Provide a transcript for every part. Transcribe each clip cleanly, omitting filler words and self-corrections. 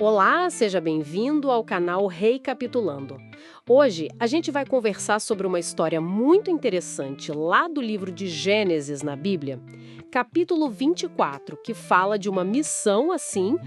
Olá, seja bem-vindo ao canal Recapitulando. Hoje a gente vai conversar sobre uma história muito interessante lá do livro de Gênesis na Bíblia, capítulo 24, que fala de uma missão assim,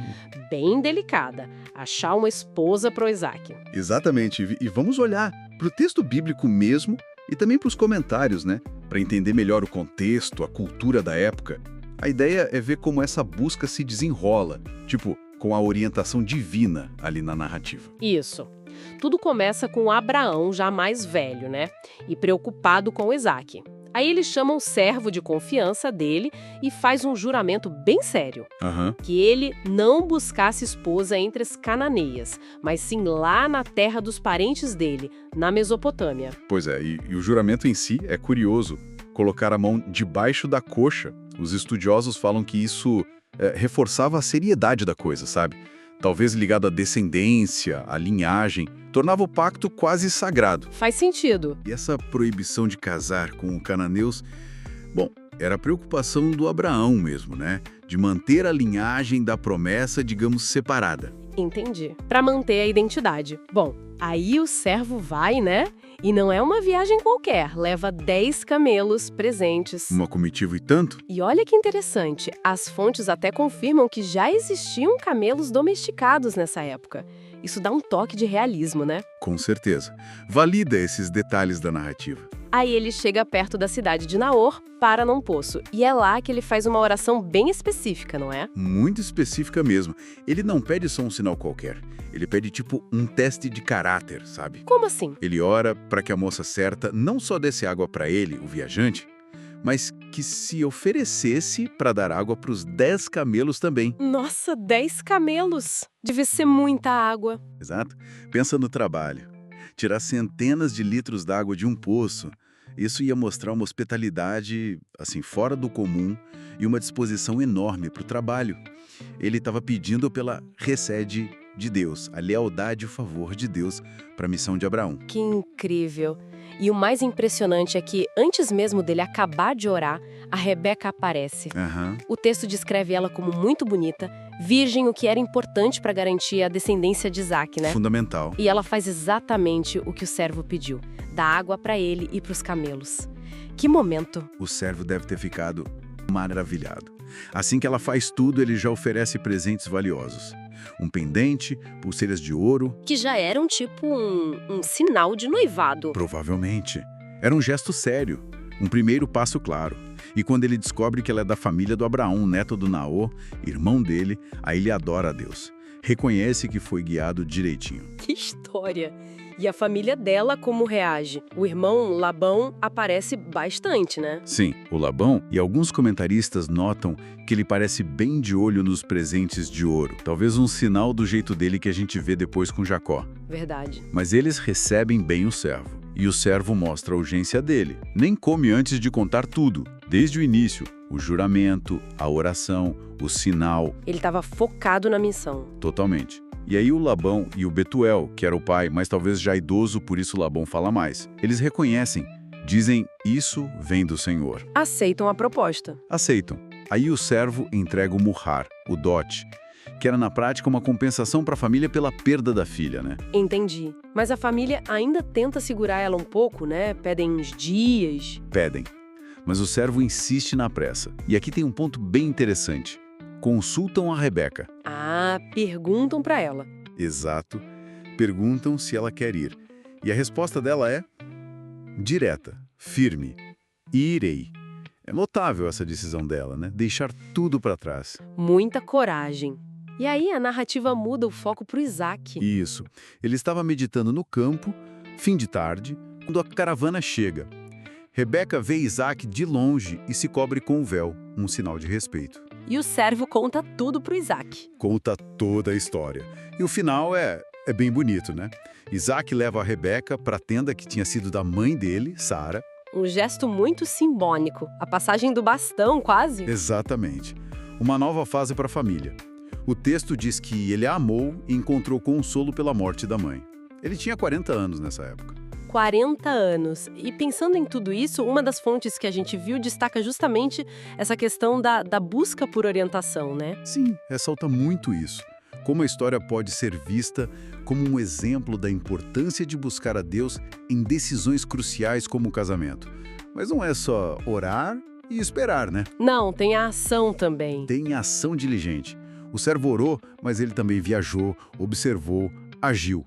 bem delicada, achar uma esposa para o Isaac. Exatamente, e vamos olhar para o texto bíblico mesmo e também para os comentários, né? Para entender melhor o contexto, a cultura da época. A ideia é ver como essa busca se desenrola, tipo, com a orientação divina ali na narrativa. Isso. Tudo começa com Abraão já mais velho, né? E preocupado com Isaac. Aí ele chama o servo de confiança dele e faz um juramento bem sério. Aham. Que ele não buscasse esposa entre as cananeias, mas sim lá na terra dos parentes dele, na Mesopotâmia. Pois é, e o juramento em si é curioso. Colocar a mão debaixo da coxa. Os estudiosos falam que isso reforçava a seriedade da coisa, sabe? Talvez ligado à descendência, à linhagem, tornava o pacto quase sagrado. Faz sentido. E essa proibição de casar com cananeus, bom, era a preocupação do Abraão mesmo, né? De manter a linhagem da promessa, digamos, separada. Entendi. Para manter a identidade. Bom, aí o servo vai, né? E não é uma viagem qualquer, leva 10 camelos presentes. Uma comitiva e tanto? E olha que interessante, as fontes até confirmam que já existiam camelos domesticados nessa época. Isso dá um toque de realismo, né? Com certeza. Valida esses detalhes da narrativa. Aí ele chega perto da cidade de Naor, para num poço. E é lá que ele faz uma oração bem específica, não é? Muito específica mesmo. Ele não pede só um sinal qualquer. Ele pede tipo um teste de caráter, sabe? Como assim? Ele ora para que a moça certa não só desse água para ele, o viajante, mas que se oferecesse para dar água para os 10 camelos também. Nossa, 10 camelos! Deve ser muita água. Exato. Pensa no trabalho. Tirar centenas de litros d'água de um poço, isso ia mostrar uma hospitalidade, assim, fora do comum e uma disposição enorme para o trabalho. Ele estava pedindo pela recede de Deus, a lealdade e o favor de Deus para a missão de Abraão. Que incrível! E o mais impressionante é que, antes mesmo dele acabar de orar, a Rebeca aparece. Aham. O texto descreve ela como muito bonita, virgem, o que era importante para garantir a descendência de Isaac, né? Fundamental. E ela faz exatamente o que o servo pediu, dá água para ele e para os camelos. Que momento! O servo deve ter ficado maravilhado. Assim que ela faz tudo, ele já oferece presentes valiosos. Um pendente, pulseiras de ouro. Que já era um sinal de noivado. Provavelmente. Era um gesto sério, um primeiro passo claro. E quando ele descobre que ela é da família do Abraão, neto do Naor, irmão dele, aí ele adora a Deus. Reconhece que foi guiado direitinho. Que história! E a família dela como reage? O irmão Labão aparece bastante, né? Sim, o Labão e alguns comentaristas notam que ele parece bem de olho nos presentes de ouro. Talvez um sinal do jeito dele que a gente vê depois com Jacó. Verdade. Mas eles recebem bem o servo. E o servo mostra a urgência dele. Nem come antes de contar tudo, desde o início. O juramento, a oração, o sinal. Ele estava focado na missão. Totalmente. E aí o Labão e o Betuel, que era o pai, mas talvez já idoso, por isso Labão fala mais. Eles reconhecem, dizem, isso vem do Senhor. Aceitam a proposta. Aceitam. Aí o servo entrega o muhar, o dote, que era na prática uma compensação para a família pela perda da filha, né? Entendi. Mas a família ainda tenta segurar ela um pouco, né? Pedem uns dias. Pedem. Mas o servo insiste na pressa. E aqui tem um ponto bem interessante. Consultam a Rebeca. Ah, perguntam para ela. Exato. Perguntam se ela quer ir. E a resposta dela é direta, firme. Irei. É notável essa decisão dela, né? Deixar tudo para trás. Muita coragem. E aí a narrativa muda o foco para o Isaac. Isso. Ele estava meditando no campo, fim de tarde, quando a caravana chega. Rebeca vê Isaac de longe e se cobre com o véu, um sinal de respeito. E o servo conta tudo pro Isaac. Conta toda a história. E o final é bem bonito, né? Isaac leva a Rebeca para a tenda que tinha sido da mãe dele, Sara. Um gesto muito simbólico. A passagem do bastão, quase. Exatamente. Uma nova fase para a família. O texto diz que ele a amou e encontrou consolo pela morte da mãe. Ele tinha 40 anos nessa época. 40 anos. E pensando em tudo isso, uma das fontes que a gente viu destaca justamente essa questão da busca por orientação, né? Sim, ressalta muito isso. como a história pode ser vista como um exemplo da importância de buscar a Deus em decisões cruciais como o casamento. Mas não é só orar e esperar, né? Não, tem a ação também. Tem ação diligente. O servo orou, mas ele também viajou, observou, agiu.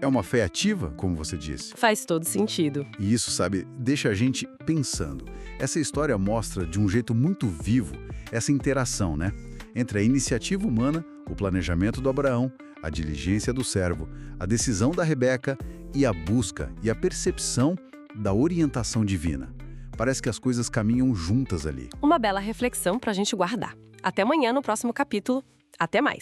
É uma fé ativa, como você disse. Faz todo sentido. E isso, sabe, deixa a gente pensando. Essa história mostra de um jeito muito vivo essa interação, né? Entre a iniciativa humana, o planejamento do Abraão, a diligência do servo, a decisão da Rebeca e a busca e a percepção da orientação divina. Parece que as coisas caminham juntas ali. Uma bela reflexão para a gente guardar. Até amanhã no próximo capítulo. Até mais!